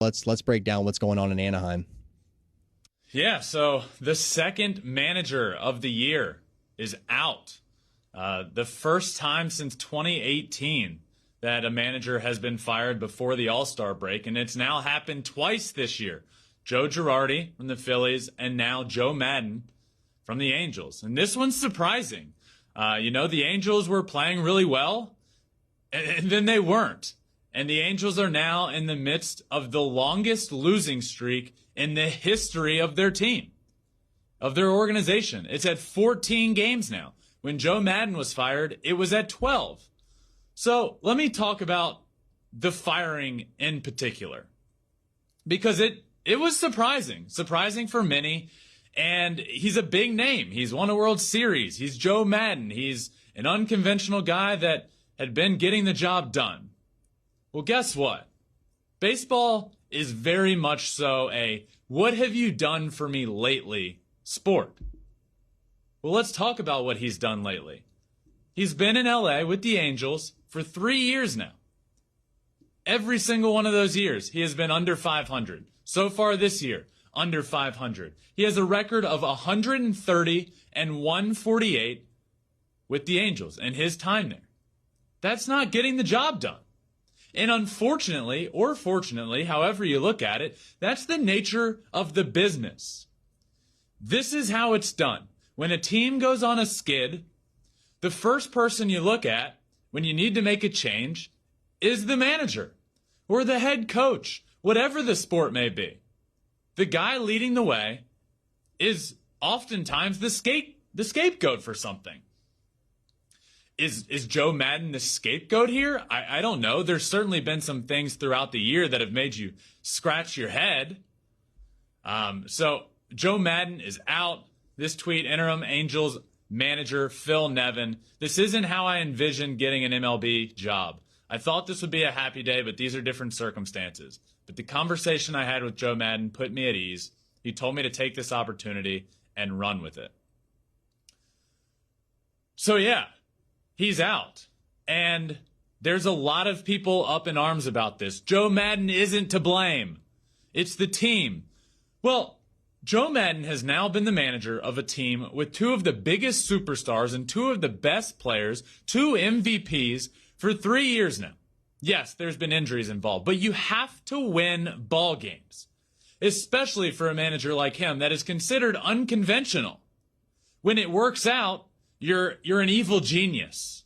Let's break down what's going on in Anaheim. Yeah, so the second manager of the year is out. The first time since 2018 that a manager has been fired before the All-Star break, and it's now happened twice this year. Joe Girardi from the Phillies, and now Joe Maddon from the Angels. And this one's surprising. The Angels were playing really well, and then they weren't. And the Angels are now in the midst of the longest losing streak in the history of their team, of their organization. It's at 14 games now. When Joe Maddon was fired, it was at 12. So let me talk about the firing in particular, because it was surprising for many. And he's a big name. He's won a World Series. He's Joe Maddon. He's an unconventional guy that had been getting the job done. Well, guess what? Baseball is very much so a "what have you done for me lately" sport. Well, let's talk about what he's done lately. He's been in LA with the Angels for 3 years now. Every single one of those years, he has been under 500. So far this year, under 500. He has a record of 130 and 148 with the Angels in his time there. That's not getting the job done. And unfortunately, or fortunately, however you look at it, that's the nature of the business. This is how it's done. When a team goes on a skid, the first person you look at when you need to make a change is the manager or the head coach, whatever the sport may be. The guy leading the way is oftentimes the scapegoat for something. Is Joe Maddon the scapegoat here? I don't know. There's certainly been some things throughout the year that have made you scratch your head. So Joe Maddon is out. This tweet, Interim Angels manager Phil Nevin. This isn't how I envisioned getting an MLB job. I thought this would be a happy day, but these are different circumstances. But the conversation I had with Joe Maddon put me at ease. He told me to take this opportunity and run with it. So yeah, he's out. And there's a lot of people up in arms about this. Joe Maddon isn't to blame. It's the team. Well, Joe Maddon has now been the manager of a team with two of the biggest superstars and two of the best players, two MVPs, for 3 years now. Yes, there's been injuries involved, but you have to win ball games, especially for a manager like him that is considered unconventional. When it works out, you're an evil genius.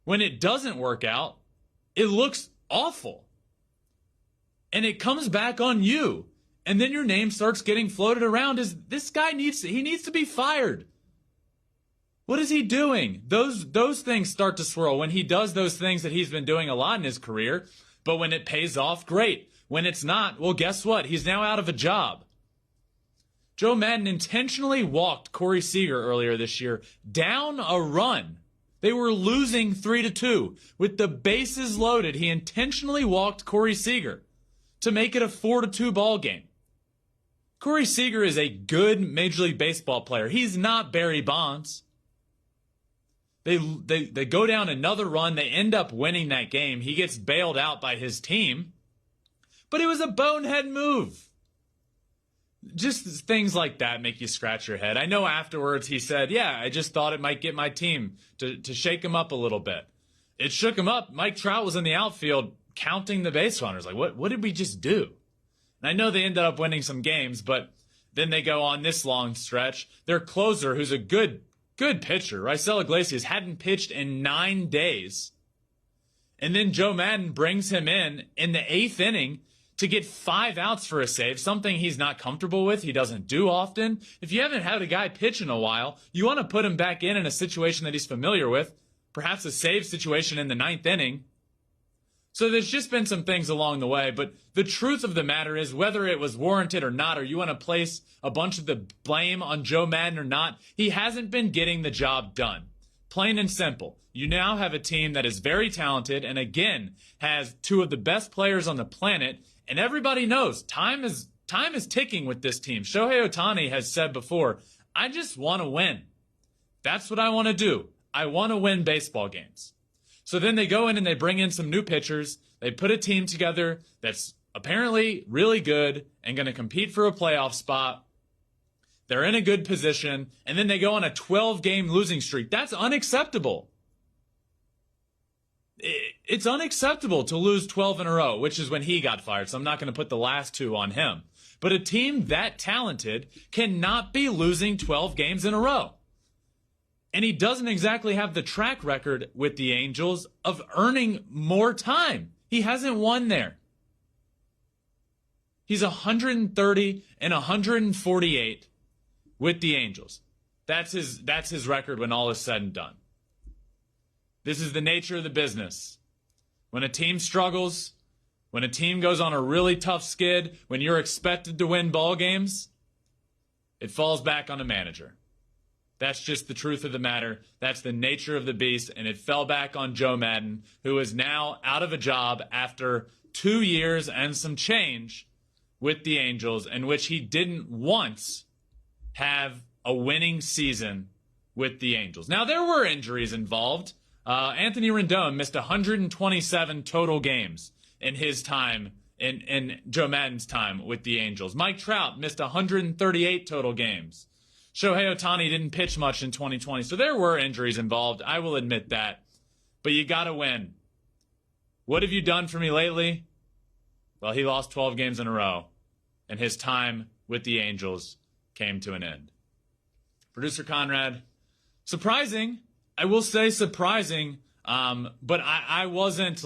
When it doesn't work out, it looks awful. And it comes back on you. And then your name starts getting floated around as this guy needs to be fired. What is he doing? Those things start to swirl when he does those things that he's been doing a lot in his career. But when it pays off, great. When it's not, well, guess what? He's now out of a job. Joe Maddon intentionally walked Corey Seager earlier this year down a run. They were losing 3-2. With the bases loaded, he intentionally walked Corey Seager to make it a 4-2 ball game. Corey Seager is a good Major League Baseball player. He's not Barry Bonds. They go down another run. They end up winning that game. He gets bailed out by his team. But it was a bonehead move. Just things like that make you scratch your head. I know afterwards he said, yeah, I just thought it might get my team to shake him up a little bit. It shook him up. Mike Trout was in the outfield counting the base runners. Like, what did we just do? And I know they ended up winning some games, but then they go on this long stretch. Their closer, who's a good pitcher, Raisel Iglesias, hadn't pitched in 9 days. And then Joe Maddon brings him in the 8th inning to get 5 outs for a save, something he's not comfortable with. He doesn't do often. If you haven't had a guy pitch in a while, you want to put him back in a situation that he's familiar with, perhaps a save situation in the 9th inning. So there's just been some things along the way, but the truth of the matter is, whether it was warranted or not, or you want to place a bunch of the blame on Joe Maddon or not, he hasn't been getting the job done. Plain and simple. You now have a team that is very talented and, again, has two of the best players on the planet, and everybody knows time is ticking with this team. Shohei Ohtani has said before, I just want to win. That's what I want to do. I want to win baseball games. So then they go in and they bring in some new pitchers. They put a team together that's apparently really good and going to compete for a playoff spot. They're in a good position, and then they go on a 12-game losing streak. That's unacceptable. It's unacceptable to lose 12 in a row, which is when he got fired, so I'm not going to put the last two on him. But a team that talented cannot be losing 12 games in a row. And he doesn't exactly have the track record with the Angels of earning more time. He hasn't won there. He's 130 and 148 with the Angels. That's his record when all is said and done. This is the nature of the business. When a team struggles, when a team goes on a really tough skid, when you're expected to win ball games, it falls back on the manager. That's just the truth of the matter. That's the nature of the beast, and it fell back on Joe Maddon, who is now out of a job after 2 years and some change with the Angels, in which he didn't once have a winning season with the Angels. Now, there were injuries involved. Anthony Rendon missed 127 total games in his time, in Joe Maddon's time with the Angels. Mike Trout missed 138 total games. Shohei Ohtani didn't pitch much in 2020, so there were injuries involved. I will admit that. But you got to win. What have you done for me lately? Well, he lost 12 games in a row, and his time with the Angels came to an end. Producer Conrad, surprising. I will say surprising, but I wasn't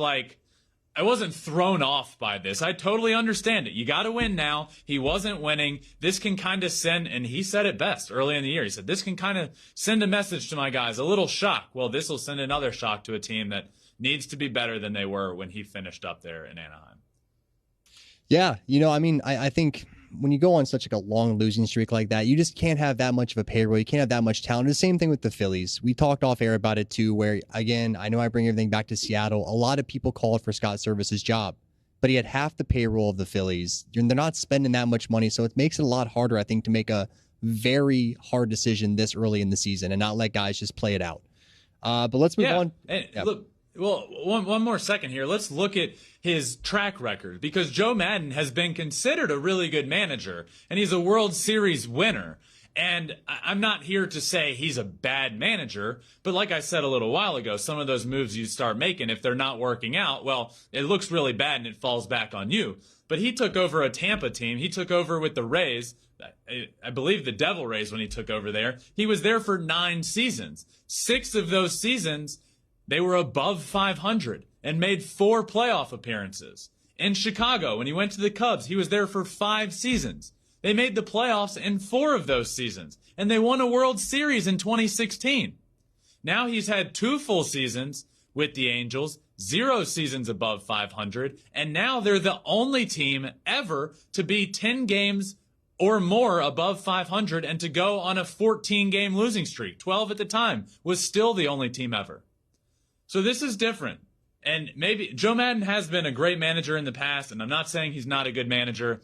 thrown off by this. I totally understand it. You got to win now. He wasn't winning. This can kind of send, and he said it best early in the year. He said, this can kind of send a message to my guys, a little shock. Well, this will send another shock to a team that needs to be better than they were when he finished up there in Anaheim. Yeah, I think when you go on such a long losing streak like that, you just can't have that much of a payroll. You can't have that much talent. The same thing with the Phillies. We talked off air about it too, where, again, I know I bring everything back to Seattle. A lot of people called for Scott Service's job, but he had half the payroll of the Phillies. They're not spending that much money, so it makes it a lot harder, I think, to make a very hard decision this early in the season and not let guys just play it out. But let's move on. And look, well, one more second here. Let's look at his track record, because Joe Maddon has been considered a really good manager, and he's a World Series winner. And I'm not here to say he's a bad manager, but like I said a little while ago, some of those moves you start making, if they're not working out, well, it looks really bad and it falls back on you. But he took over a Tampa team. He took over with the Rays. I believe the Devil Rays when he took over there. He was there for 9 seasons. 6 of those seasons, they were above 500 and made 4 playoff appearances. In Chicago, when he went to the Cubs, he was there for 5 seasons. They made the playoffs in 4 of those seasons, and they won a World Series in 2016. Now he's had 2 full seasons with the Angels, 0 seasons above 500, and now they're the only team ever to be 10 games or more above 500 and to go on a 14-game losing streak. 12 at the time was still the only team ever. So this is different. And maybe Joe Maddon has been a great manager in the past, and I'm not saying he's not a good manager,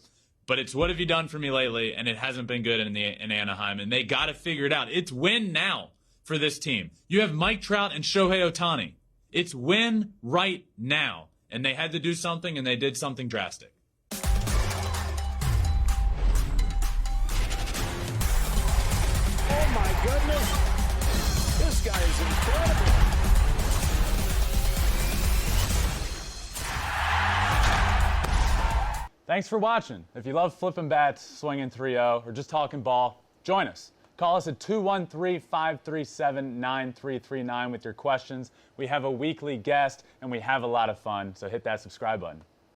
but it's what have you done for me lately, and it hasn't been good in Anaheim, and they got to figure it out. It's win now for this team. You have Mike Trout and Shohei Ohtani. It's win right now, and they had to do something, and they did something drastic. Oh my goodness, this guy is incredible. Thanks for watching. If you love Flippin Bats, swinging 3-0, or just talking ball, join us. Call us at 213-537-9339 with your questions. We have a weekly guest, and we have a lot of fun, so hit that subscribe button.